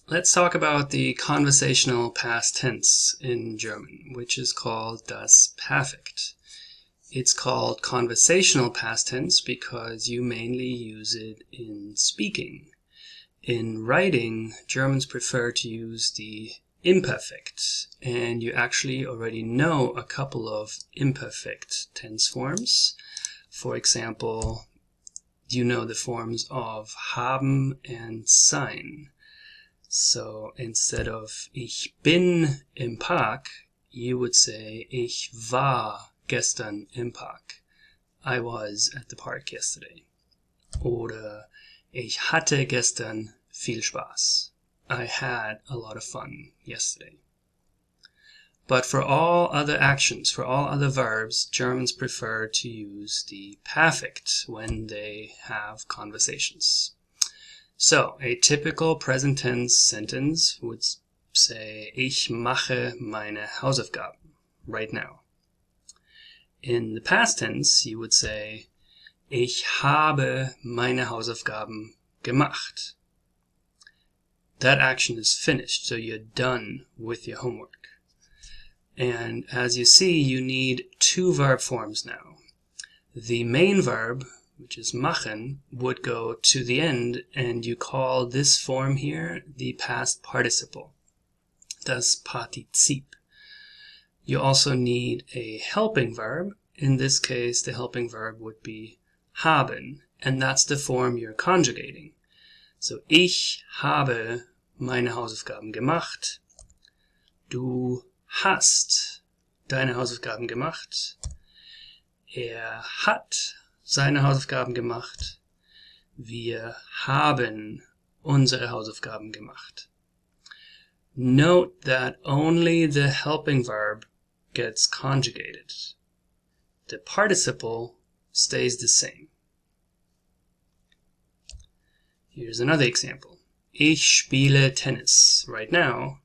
Let's talk about the conversational past tense in German, which is called das Perfekt. It's called conversational past tense because you mainly use it in speaking. In writing, Germans prefer to use the imperfect, and you actually already know a couple of imperfect tense forms. For example, you know the forms of haben and sein. So instead of ich bin im Park, you would say ich war gestern im Park. I was at the park yesterday. Oder ich hatte gestern viel Spaß. I had a lot of fun yesterday. But for all other actions, for all other verbs, Germans prefer to use the Perfekt when they have conversations. So, a typical present tense sentence would say, ich mache meine Hausaufgaben right now. In the past tense, you would say, ich habe meine Hausaufgaben gemacht. That action is finished, so you're done with your homework. And as you see, you need two verb forms now. The main verb, which is machen, would go to the end, and you call this form here the past participle, das Partizip. You also need a helping verb. In this case, the helping verb would be haben, and that's the form you're conjugating. So, ich habe meine Hausaufgaben gemacht. Du hast deine Hausaufgaben gemacht. Hat seine Hausaufgaben gemacht. Wir haben unsere Hausaufgaben gemacht. Note that only the helping verb gets conjugated. The participle stays the same. Here's another example. Ich spiele Tennis right now.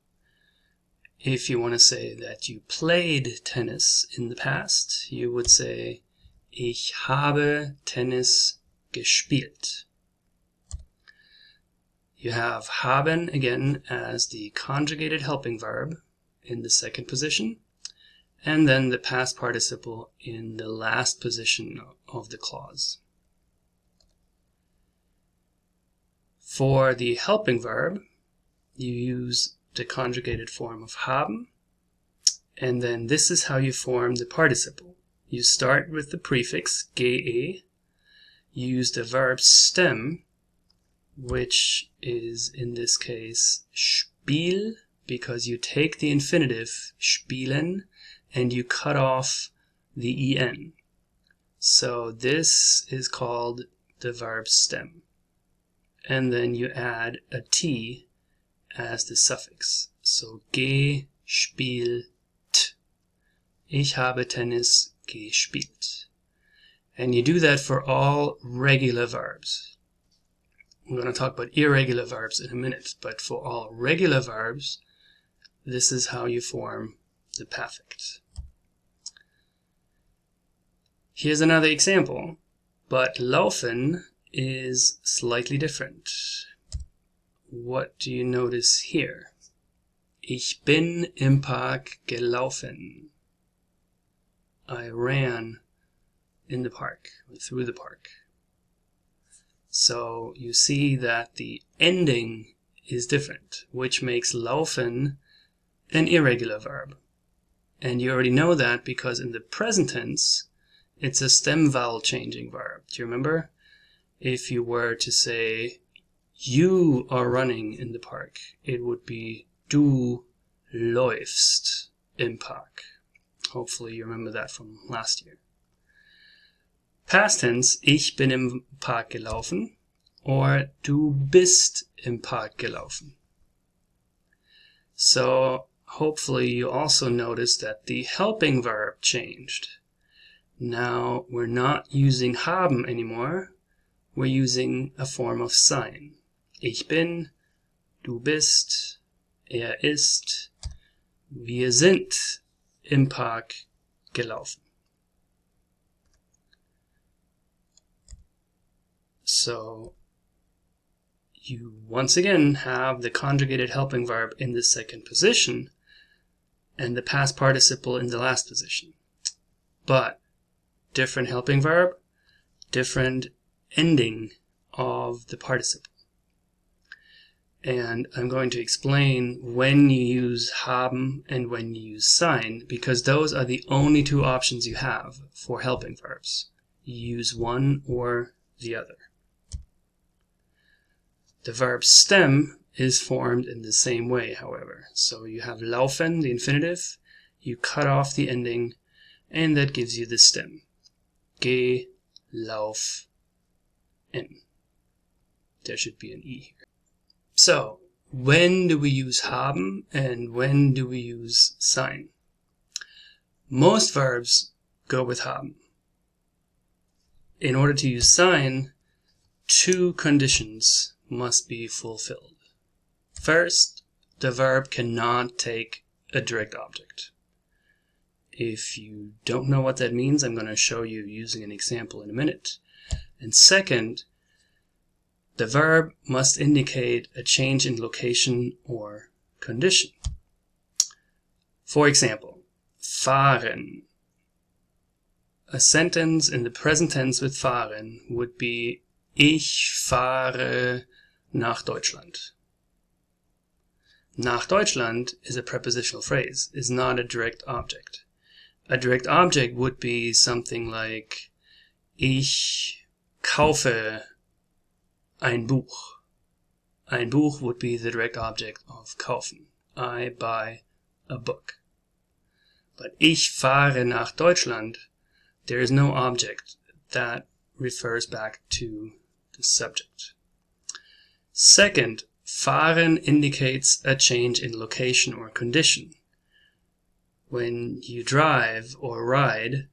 If you want to say that you played tennis in the past, you would say, ich habe Tennis gespielt. You have haben again as the conjugated helping verb in the second position, and then the past participle in the last position of the clause. For the helping verb, you use the conjugated form of haben, and then this is how you form the participle. You start with the prefix ge, you use the verb stem, which is in this case spiel, because you take the infinitive spielen and you cut off the en. So this is called the verb stem. And then you add a t as the suffix. So gespielt. Ich habe Tennis gespielt. And you do that for all regular verbs. I'm going to talk about irregular verbs in a minute, but for all regular verbs, this is how you form the perfect. Here's another example, but laufen is slightly different. What do you notice here? Ich bin im Park gelaufen. I ran in the park, or through the park. So you see that the ending is different, which makes laufen an irregular verb. And you already know that because in the present tense, it's a stem vowel changing verb. Do you remember? If you were to say, you are running in the park, it would be du läufst im Park. Hopefully you remember that from last year. Past tense, ich bin im Park gelaufen, or du bist im Park gelaufen. So hopefully you also noticed that the helping verb changed. Now we're not using haben anymore, we're using a form of sein. Ich bin, du bist, ist, wir sind im Park gelaufen. So you once again have the conjugated helping verb in the second position and the past participle in the last position. But different helping verb, different ending of the participle. And I'm going to explain when you use haben and when you use sein, because those are the only two options you have for helping verbs. You use one or the other. The verb stem is formed in the same way, however. So you have laufen, the infinitive, you cut off the ending, and that gives you the stem. Geh, lauf, n. There should be an E here. So, when do we use haben and when do we use sein? Most verbs go with haben. In order to use sein, two conditions must be fulfilled. First, the verb cannot take a direct object. If you don't know what that means, I'm going to show you using an example in a minute. And second, the verb must indicate a change in location or condition. For example, fahren. A sentence in the present tense with fahren would be Ich fahre nach Deutschland. Nach Deutschland is a prepositional phrase, is not a direct object. A direct object would be something like Ich kaufe ein Buch. Ein Buch would be the direct object of kaufen. I buy a book. But Ich fahre nach Deutschland, there is no object that refers back to the subject. Second, fahren indicates a change in location or condition. When you drive or ride,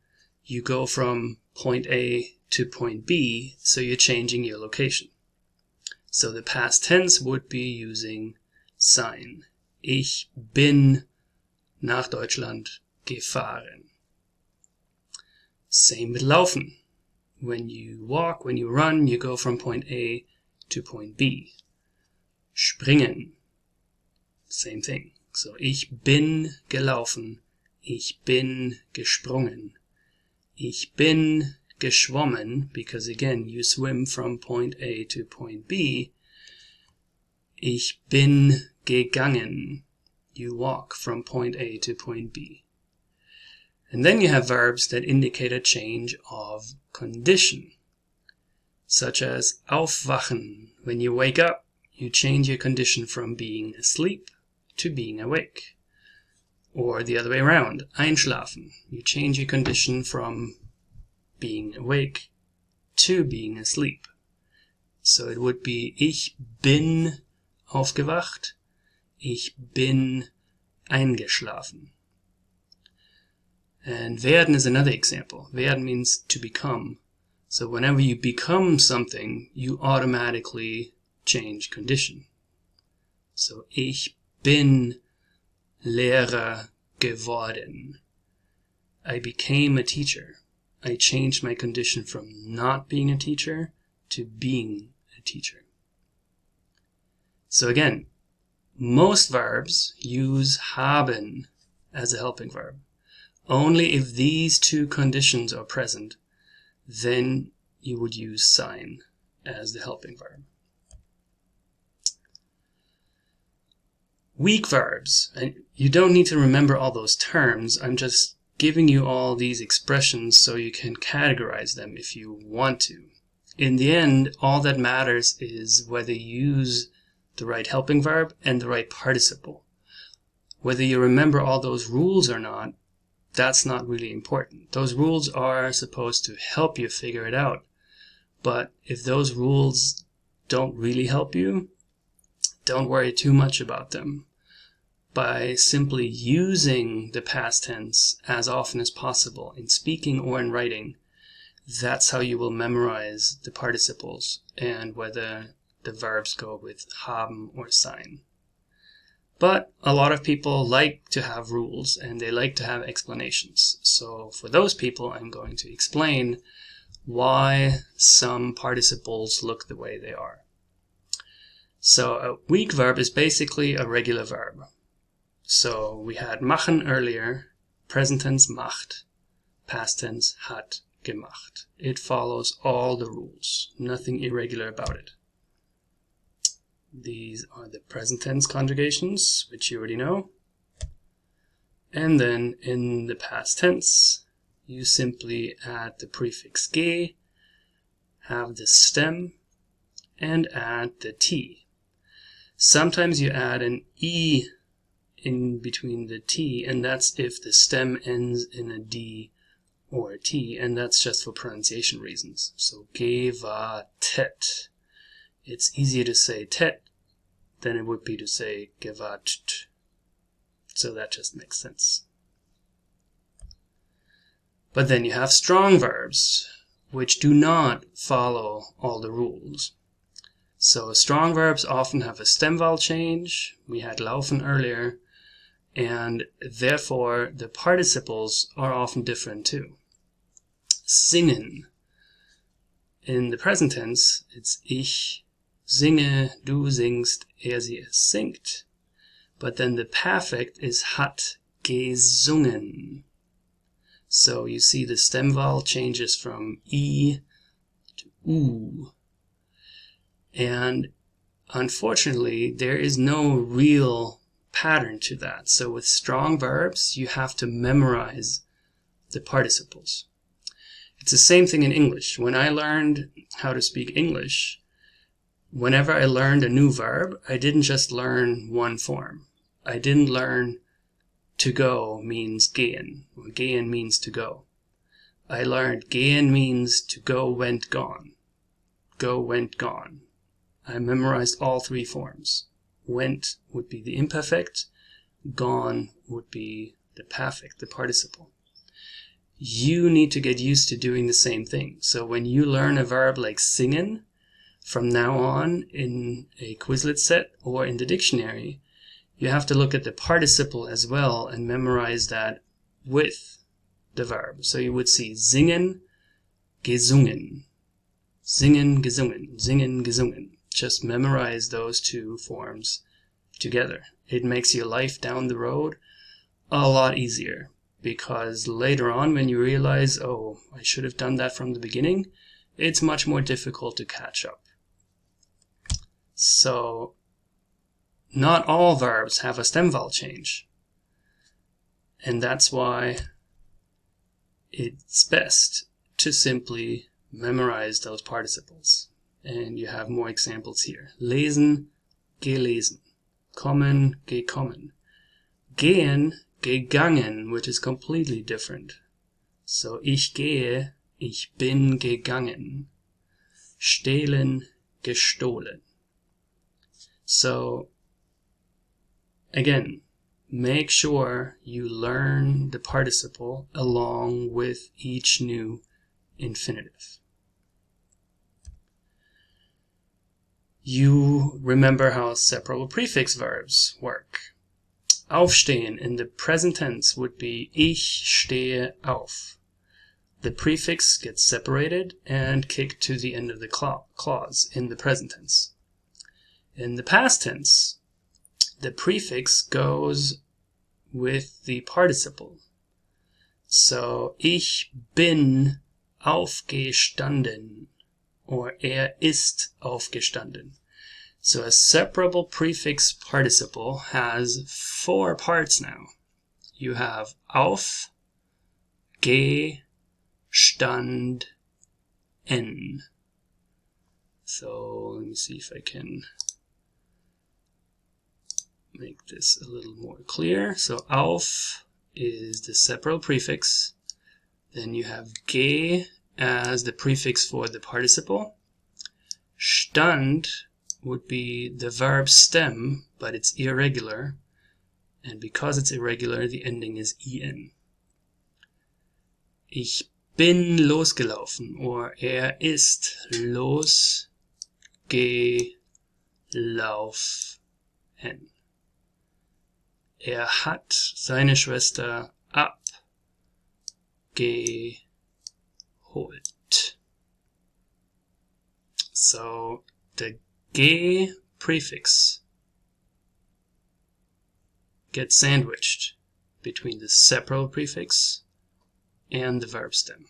you go from point A to point B, so you're changing your location. So the past tense would be using sein. Ich bin nach Deutschland gefahren. Same with laufen. When you walk, when you run, you go from point A to point B. Springen. Same thing. So ich bin gelaufen. Ich bin gesprungen. Ich bin geschwommen, because again, you swim from point A to point B. Ich bin gegangen. You walk from point A to point B. And then you have verbs that indicate a change of condition, such as aufwachen. When you wake up, you change your condition from being asleep to being awake. Or the other way around, einschlafen. You change your condition from being awake to being asleep. So it would be Ich bin aufgewacht, ich bin eingeschlafen. And werden is another example. Werden means to become. So whenever you become something, you automatically change condition. So ich bin Lehrer geworden. I became a teacher. I changed my condition from not being a teacher to being a teacher. So again, most verbs use haben as a helping verb. Only if these two conditions are present, then you would use sein as the helping verb. Weak verbs, and you don't need to remember all those terms. I'm just giving you all these expressions so you can categorize them if you want to. In the end, all that matters is whether you use the right helping verb and the right participle. Whether you remember all those rules or not, that's not really important. Those rules are supposed to help you figure it out. But if those rules don't really help you, don't worry too much about them. By simply using the past tense as often as possible in speaking or in writing, that's how you will memorize the participles and whether the verbs go with haben or sein. But a lot of people like to have rules and they like to have explanations. So for those people, I'm going to explain why some participles look the way they are. So a weak verb is basically a regular verb. So we had machen earlier, present tense macht, past tense hat gemacht. It follows all the rules, nothing irregular about it. These are the present tense conjugations, which you already know. And then in the past tense, you simply add the prefix ge, have the stem, and add the t. Sometimes you add an e in between the t, and that's if the stem ends in a d or a t, and that's just for pronunciation reasons. So gewartet. It's easier to say tet than it would be to say gewartet. So that just makes sense. But then you have strong verbs, which do not follow all the rules. So strong verbs often have a stem vowel change. We had laufen earlier. And therefore, the participles are often different too. Singen. In the present tense, it's ich singe, du singst, sie es singt. But then the perfect is hat gesungen. So you see the stem vowel changes from e to u. And unfortunately, there is no real pattern to that. So with strong verbs, you have to memorize the participles. It's the same thing in English. When I learned how to speak English, whenever I learned a new verb, I didn't just learn one form. I didn't learn to go means gehen, or gehen means to go. I learned gehen means to go, went, gone. Go, went, gone. I memorized all three forms. Went would be the imperfect, gone would be the perfect, the participle. You need to get used to doing the same thing. So when you learn a verb like singen, from now on in a Quizlet set or in the dictionary, you have to look at the participle as well and memorize that with the verb. So you would see singen, gesungen, singen, gesungen, singen, gesungen. Just memorize those two forms together. It makes your life down the road a lot easier, because later on when you realize, oh, I should have done that from the beginning, it's much more difficult to catch up. So not all verbs have a stem vowel change, and that's why it's best to simply memorize those participles. And you have more examples here. Lesen, gelesen. Kommen, gekommen. Gehen, gegangen, which is completely different. So ich gehe, ich bin gegangen. Stehlen, gestohlen. So again, make sure you learn the participle along with each new infinitive. You remember how separable prefix verbs work. Aufstehen in the present tense would be ich stehe auf. The prefix gets separated and kicked to the end of the clause in the present tense. In the past tense, the prefix goes with the participle. So ich bin aufgestanden, or ist aufgestanden. So a separable prefix participle has four parts now. You have auf, ge, stand, en. So let me see if I can make this a little more clear. So auf is the separable prefix. Then you have ge as the prefix for the participle. Stand would be the verb stem, but it's irregular. And because it's irregular, the ending is en. Ich bin losgelaufen, or ist losgelaufen. Hat seine Schwester abgeholt. So the ge prefix gets sandwiched between the separal prefix and the verb stem.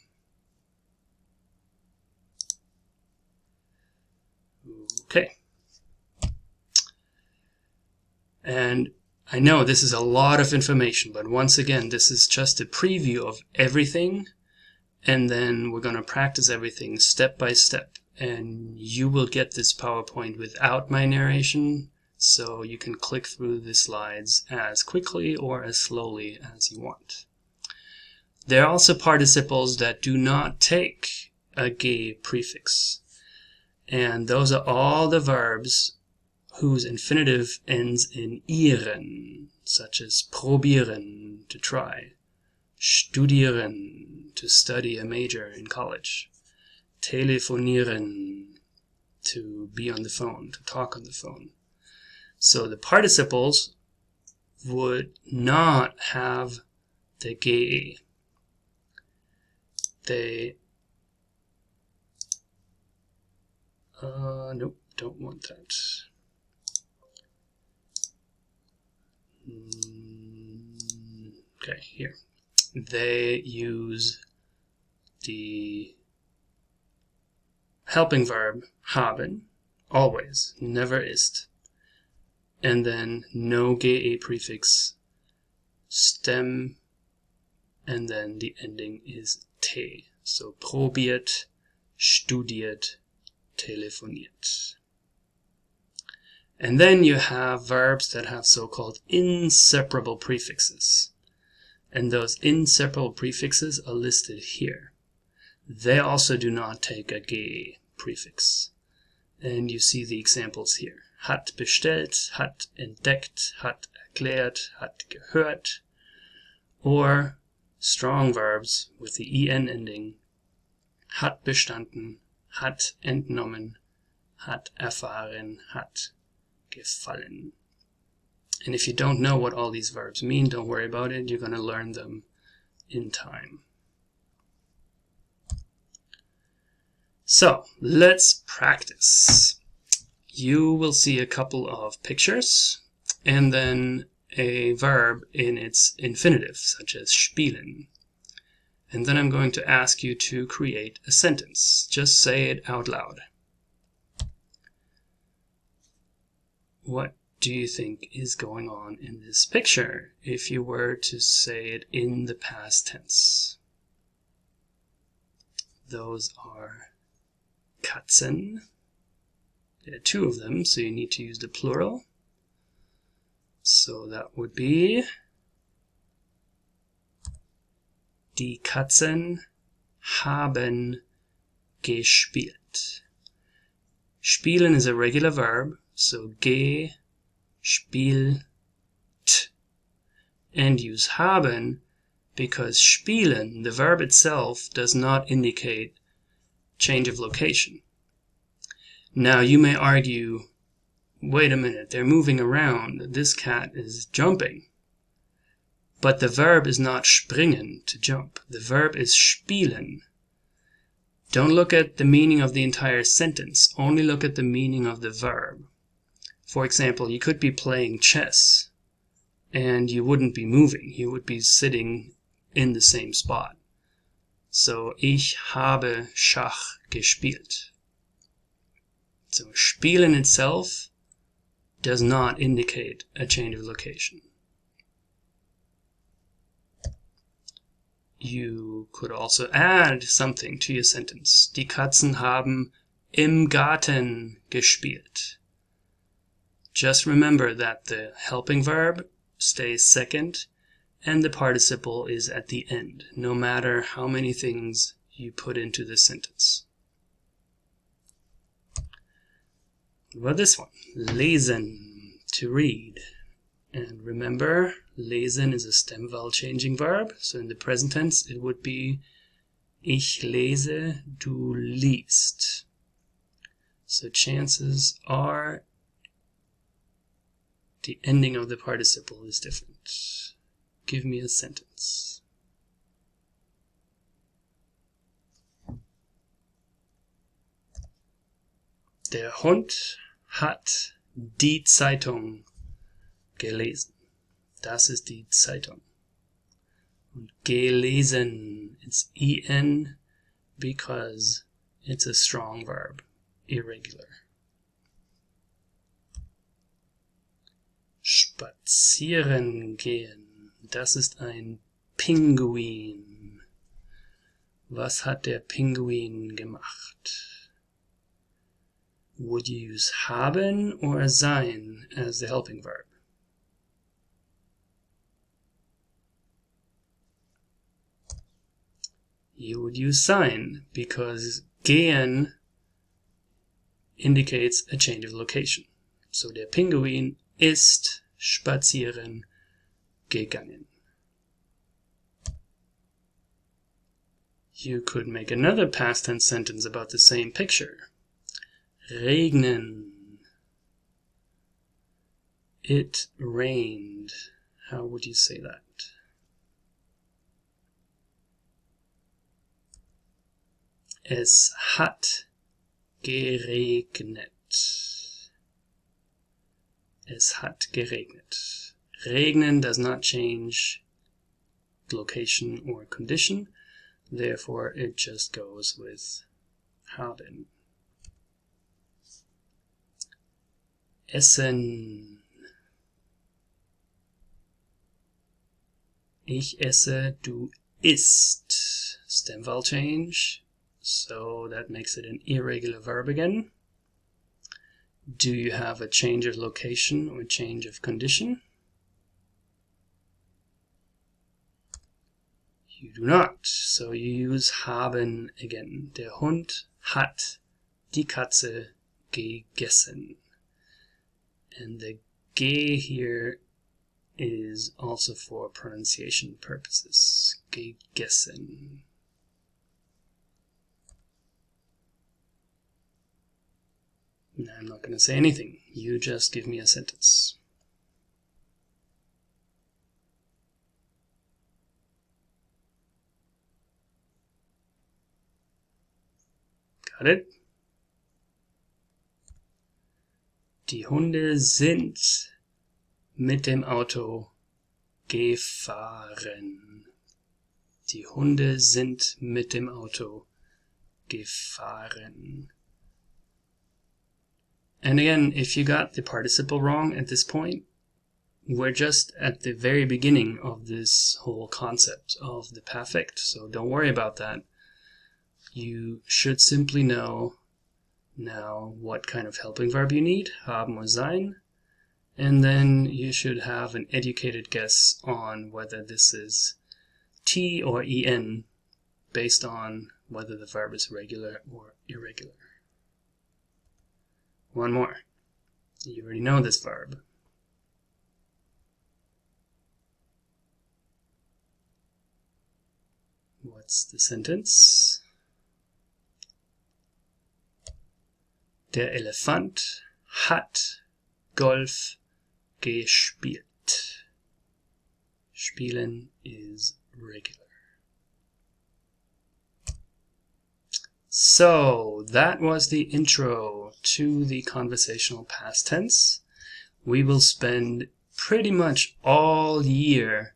Okay. And I know this is a lot of information, but once again, this is just a preview of everything, and then we're going to practice everything step by step. And you will get this PowerPoint without my narration, so you can click through the slides as quickly or as slowly as you want. There are also participles that do not take a ge prefix, and those are all the verbs whose infinitive ends in ieren, such as probieren, to try, studieren, to study a major in college, telefonieren, to be on the phone, to talk on the phone. So the participles would not have the ge. They nope, don't want that. Okay, here. They use the helping verb haben, always, never ist, and then no ge prefix, stem, and then the ending is te. So probiert, studiert, telefoniert. And then you have verbs that have so-called inseparable prefixes. And those inseparable prefixes are listed here. They also do not take a ge prefix. And you see the examples here. Hat bestellt, hat entdeckt, hat erklärt, hat gehört. Or strong verbs with the en ending. Hat bestanden, hat entnommen, hat erfahren, hat gefallen. And if you don't know what all these verbs mean, don't worry about it. You're going to learn them in time. So let's practice. You will see a couple of pictures and then a verb in its infinitive, such as spielen. And then I'm going to ask you to create a sentence. Just say it out loud. What do you think is going on in this picture if you were to say it in the past tense? Those are Katzen. There are two of them, so you need to use the plural. So that would be Die Katzen haben gespielt. Spielen is a regular verb, so gespielt. And use haben because spielen, the verb itself, does not indicate change of location. Now you may argue, wait a minute, they're moving around, this cat is jumping. But the verb is not springen, to jump. The verb is spielen. Don't look at the meaning of the entire sentence, only look at the meaning of the verb. For example, you could be playing chess, and you wouldn't be moving, you would be sitting in the same spot. So, ich habe Schach gespielt. So, spielen itself does not indicate a change of location. You could also add something to your sentence. Die Katzen haben im Garten gespielt. Just remember that the helping verb stays second and the participle is at the end, no matter how many things you put into the sentence. What about this one? Lesen, to read. And remember, lesen is a stem vowel changing verb, so in the present tense it would be Ich lese, du liest. So chances are the ending of the participle is different. Give me a sentence. Der Hund hat die Zeitung gelesen. Das ist die Zeitung. Und gelesen, it's en because it's a strong verb, irregular. Spazieren gehen, das ist ein Pinguin. Was hat der Pinguin gemacht? Would you use haben or sein as the helping verb? You would use sein because gehen indicates a change of location. So der Pinguin ist spazieren gegangen. You could make another past tense sentence about the same picture. Regnen. It rained. How would you say that? Es hat geregnet. Es hat geregnet. Regnen does not change location or condition, therefore it just goes with haben. Essen. Ich esse, du isst. Stem vowel change, so that makes it an irregular verb again. Do you have a change of location or change of condition? You do not, so you use haben again. Der Hund hat die Katze gegessen. And the ge here is also for pronunciation purposes. Gegessen. I'm not going to say anything. You just give me a sentence. Got it? Die Hunde sind mit dem Auto gefahren. Die Hunde sind mit dem Auto gefahren. And again, if you got the participle wrong at this point, we're just at the very beginning of this whole concept of the perfect, so don't worry about that. You should simply know now what kind of helping verb you need, haben or sein, and then you should have an educated guess on whether this is T or en based on whether the verb is regular or irregular. One more. You already know this verb. What's the sentence? Der Elefant hat Golf gespielt. Spielen is regular. So, that was the intro to the conversational past tense. We will spend pretty much all year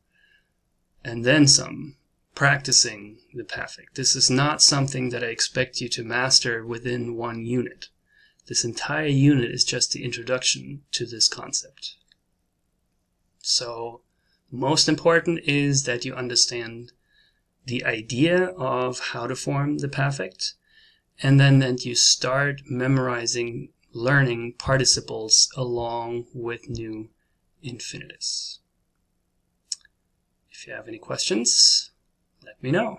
and then some practicing the perfect. This is not something that I expect you to master within one unit. This entire unit is just the introduction to this concept. So, most important is that you understand the idea of how to form the perfect, and then that you start memorizing, learning participles along with new infinitives. If you have any questions, let me know.